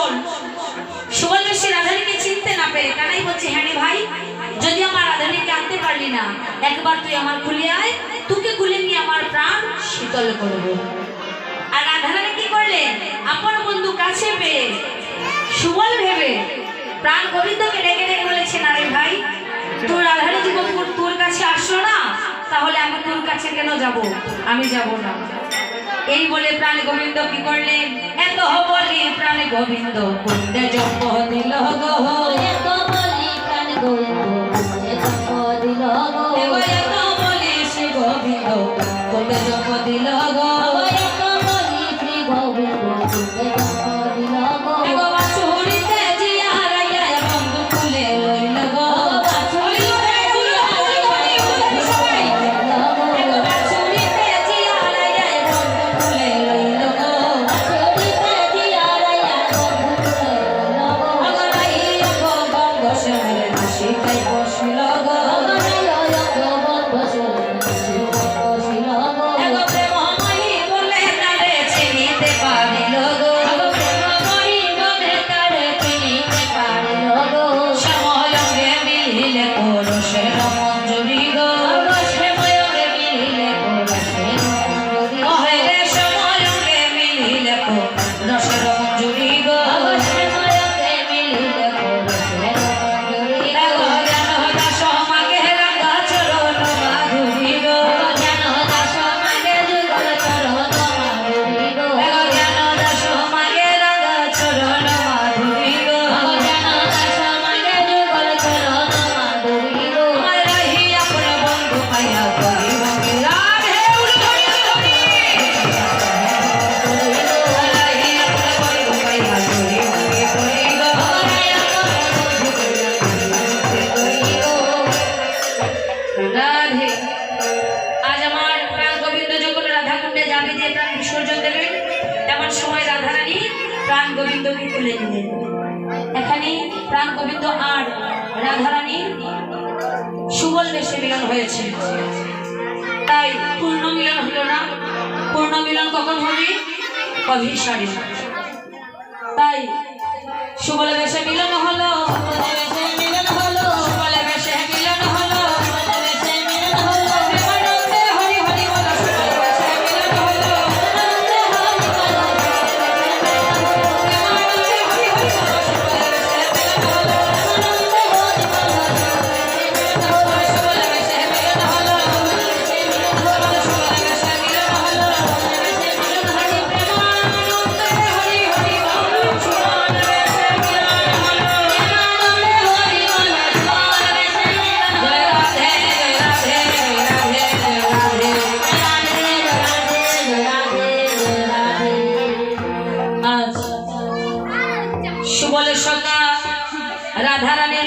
সুবল। সুবল বেশি রাধারানীকে চিনতে না পেরে কানাই বলছে, হ্যাঁ রে ভাই, যদি আমার রাধারানীকে আনতে পারলি না, একবার তুই আমার কুলে আয়, তোকে কুলে নিয়ে আমার প্রাণ শীতল করব। আর রাধারানী কি করলেন, আপন বন্ধু কাছে পেয়ে সুবল ভেবে প্রাণ গোবিন্দকে ডেকে ডেকে বলেছেন, আরে ভাই, তোর রাধারানী জীবন তোর কাছে আসলো না, তাহলে আমি তোর কাছে কেন যাব? আমি যাব না। এই বলে প্রাণ গোবিন্দ কি করলেন, এত বলি প্রাণ গোবিন্দ কুণ্ডে জপ দিল গো, এত বলি প্রাণ গোবিন্দ কুণ্ডে জপ দিল গো, এত বলি শ্রী গোবিন্দ কুণ্ডে জপ দিল গো, এত বলি শ্রী গোবিন্দ কুণ্ডে জপ দিল গো, বাছুরিতে জিয়া রাইয়া বন্ধু কুলে লইল গো, বাছুরিতে জিয়া রাইয়া বন্ধু কুলে লইল গো, বাছুরিতে জিয়া রাইয়া বন্ধু কুলে লইল গো, অগরাই গো বঙ্গ শহরে হাসি খাই বসিল গো, এগো প্রেমময়ী বলে তারে চিনিতে পারিল গো, সময়ঙ্গে মিলিলে পরশের মঞ্জুরি গো, মহেরে সময়ঙ্গে মিলিলে পরশের মঞ্জুরি গো, এগো জ্ঞান দাস মাগে রাঙ্গা চরণ মাধুরী গো, এগো জ্ঞান দাস মাগে রাঙ্গা চরণ মাধুরী গো, আমার রহি আপন বন্ধু পাইয়া করিব কি রাধে উলুধরি উলুধরি, রহি আপন বন্ধু পাইয়া করিব কি করিব, রাধে। আজ আমার প্রাণ গোবিন্দ যখন রাধা কুণ্ডে যাবে দিয়ে প্রাণ বিসর্জন দেবেন, এমন সময় রাধারানী প্রাণ গোবিন্দকে তুলে নিলেন। এখানে প্রাণ গোবিন্দ আর রাধারানী সুবল বেশে মিলন হয়েছে, তাই পূর্ণ মিলন হলো না। পূর্ণ মিলন কখন হবে? অভিসারে। তাই সুবল বেশে মিলন হলো, সুবল বেশে মিলন হলো, প্রেমানন্দে হরি হরি বল, সুবল বেশে মিলন হলো, প্রেমানন্দে হরি হরি বল, সুবল বেশে মিলন হলো, সুবল বেশে মিলন হলো, সুবল বেশে মিলন হলো, প্রেমানন্দে হরি হরি বল, সুবল বেশে মিলন হলো, জয় রাধে জয় রাধে জয় রাধে জয় রাধে। আজ সুবলের সঙ্গে রাধারানীর